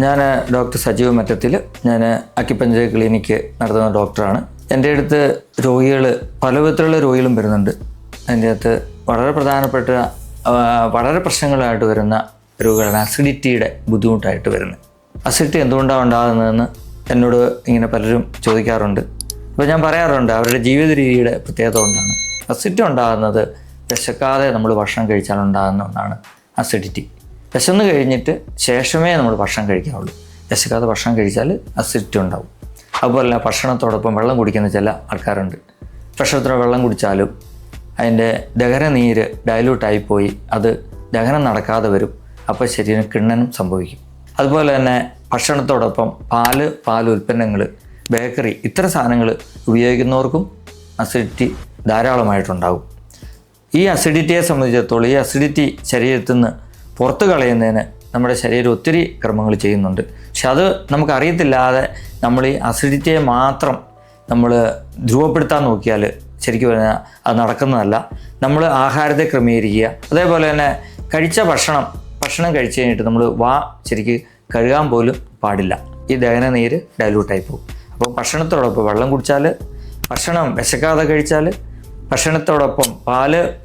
ഞാൻ ഡോക്ടർ സജീവ് മറ്റത്തിൽ. ഞാൻ acupuncture clinic നടത്തുന്ന ഡോക്ടറാണ്. എൻ്റെ അടുത്ത് രോഗികൾ പല വിധത്തിലുള്ള രോഗികളും വരുന്നുണ്ട്. അതിൻ്റെ അകത്ത് വളരെ പ്രധാനപ്പെട്ട വളരെ പ്രശ്നങ്ങളായിട്ട് വരുന്ന രോഗികളാണ് അസിഡിറ്റിയുടെ ബുദ്ധിമുട്ടായിട്ട് വരുന്നത്. അസിഡിറ്റി എന്തുകൊണ്ടാണ് ഉണ്ടാകുന്നതെന്ന് എന്നോട് ഇങ്ങനെ പലരും ചോദിക്കാറുണ്ട്. അപ്പോൾ ഞാൻ പറയാറുണ്ട് അവരുടെ ജീവിത രീതിയുടെ പ്രത്യേകത കൊണ്ടാണ്. അസിഡിറ്റി ഉണ്ടാകുന്നത് വിശക്കാതെ നമ്മൾ ഭക്ഷണം കഴിച്ചാൽ ഉണ്ടാകുന്ന ഒന്നാണ് അസിഡിറ്റി. വിശന്ന് കഴിഞ്ഞിട്ട് ശേഷമേ നമ്മൾ ഭക്ഷണം കഴിക്കാവുള്ളൂ. വിശക്കാതെ ഭക്ഷണം കഴിച്ചാൽ അസിഡിറ്റി ഉണ്ടാവും. അതുപോലെ തന്നെ ഭക്ഷണത്തോടൊപ്പം വെള്ളം കുടിക്കുന്ന ചില ആൾക്കാരുണ്ട്. ഭക്ഷണത്തിന് വെള്ളം കുടിച്ചാലും അതിൻ്റെ ദഹനനീര് ഡയലൂട്ടായി പോയി അത് ദഹനം നടക്കാതെ വരും. അപ്പോൾ ശരീരം കിണ്ണനം സംഭവിക്കും. അതുപോലെ തന്നെ ഭക്ഷണത്തോടൊപ്പം പാൽ ഉൽപ്പന്നങ്ങൾ, ബേക്കറി ഇത്തരം സാധനങ്ങൾ ഉപയോഗിക്കുന്നവർക്കും അസിഡിറ്റി ധാരാളമായിട്ടുണ്ടാകും. ഈ അസിഡിറ്റിയെ സംബന്ധിച്ചിടത്തോളം ഈ അസിഡിറ്റി ശരീരത്തിൽ നിന്ന് പുറത്ത് കളയുന്നതിന് നമ്മുടെ ശരീരം ഒത്തിരി ക്രമങ്ങൾ ചെയ്യുന്നുണ്ട്. പക്ഷെ അത് നമുക്കറിയത്തില്ലാതെ നമ്മൾ ഈ അസിഡിറ്റിയെ മാത്രം നമ്മൾ ധ്രുവപ്പെടുത്താൻ നോക്കിയാൽ ശരിക്കും പറഞ്ഞാൽ അത് നടക്കുന്നതല്ല. നമ്മൾ ആഹാരത്തെ ക്രമീകരിക്കുക. അതേപോലെ തന്നെ കഴിച്ച ഭക്ഷണം കഴിച്ച് കഴിഞ്ഞിട്ട് നമ്മൾ ശരിക്ക് കഴുകാൻ പോലും പാടില്ല. ഈ ദഹനനീര് ഡയലൂട്ടായി പോകും. അപ്പോൾ ഭക്ഷണത്തോടൊപ്പം വെള്ളം കുടിച്ചാൽ, ഭക്ഷണം വിശക്കാതെ കഴിച്ചാൽ, ഭക്ഷണത്തോടൊപ്പം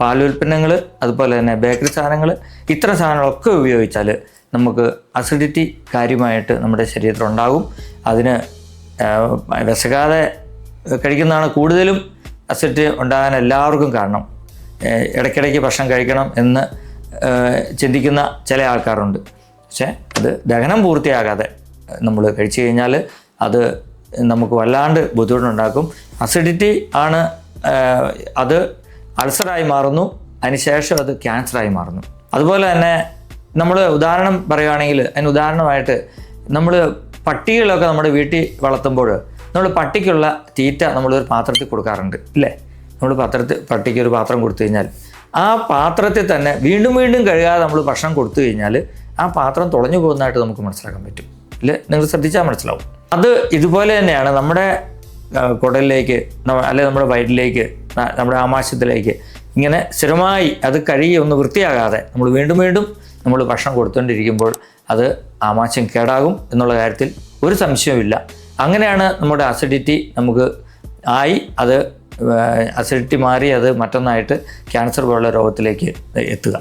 പാലുൽപ്പന്നങ്ങൾ, അതുപോലെ തന്നെ ബേക്കറി സാധനങ്ങൾ ഇത്തരം സാധനങ്ങളൊക്കെ ഉപയോഗിച്ചാൽ നമുക്ക് അസിഡിറ്റി കാര്യമായിട്ട് നമ്മുടെ ശരീരത്തിലുണ്ടാകും. അതിന് വിശക്കാതെ കഴിക്കുന്നതാണ് കൂടുതലും അസിഡിറ്റി ഉണ്ടാകാൻ എല്ലാവർക്കും കാരണം. ഇടയ്ക്കിടയ്ക്ക് ഭക്ഷണം കഴിക്കണം എന്ന് ചിന്തിക്കുന്ന ചില ആൾക്കാരുണ്ട്. പക്ഷേ അത് ദഹനം പൂർത്തിയാകാതെ നമ്മൾ കഴിച്ചു കഴിഞ്ഞാൽ അത് നമുക്ക് വല്ലാണ്ട് ബുദ്ധിമുട്ടുണ്ടാക്കും. അസിഡിറ്റി ആണ് അത് അൾസറായി മാറുന്നു. അതിനുശേഷം അത് ക്യാൻസറായി മാറുന്നു. അതുപോലെ തന്നെ നമ്മൾ ഉദാഹരണം പറയുകയാണെങ്കിൽ അതിന് ഉദാഹരണമായിട്ട് നമ്മൾ പട്ടികളൊക്കെ നമ്മുടെ വീട്ടിൽ വളർത്തുമ്പോൾ നമ്മൾ പട്ടിക്കുള്ള തീറ്റ നമ്മളൊരു പാത്രത്തിൽ കൊടുക്കാറുണ്ട്, ഇല്ലേ? നമ്മൾ പട്ടിക്ക് ഒരു പാത്രം കൊടുത്തു കഴിഞ്ഞാൽ ആ പാത്രത്തിൽ തന്നെ വീണ്ടും കഴുകാതെ നമ്മൾ ഭക്ഷണം കൊടുത്തു കഴിഞ്ഞാൽ ആ പാത്രം തുളഞ്ഞു പോകുന്നതായിട്ട് നമുക്ക് മനസ്സിലാക്കാൻ പറ്റും, ഇല്ലേ? നിങ്ങൾ ശ്രദ്ധിച്ചാൽ മനസ്സിലാവും. അത് ഇതുപോലെ തന്നെയാണ് നമ്മുടെ കുടലിലേക്ക് അല്ലെങ്കിൽ നമ്മുടെ വയറ്റിലേക്ക്, നമ്മുടെ ആമാശയത്തിലേക്ക് ഇങ്ങനെ സ്ഥിരമായി അത് കഴുകി ഒന്ന് വൃത്തിയാകാതെ നമ്മൾ വീണ്ടും നമ്മൾ ഭക്ഷണം കൊടുത്തുകൊണ്ടിരിക്കുമ്പോൾ അത് ആമാശയം കേടാകും എന്നുള്ള കാര്യത്തിൽ ഒരു സംശയവുമില്ല. അങ്ങനെയാണ് നമ്മുടെ അസിഡിറ്റി നമുക്ക് അത് അസിഡിറ്റി മാറി അത് മറ്റൊന്നായിട്ട് ക്യാൻസർ പോലുള്ള രോഗത്തിലേക്ക് എത്തുക.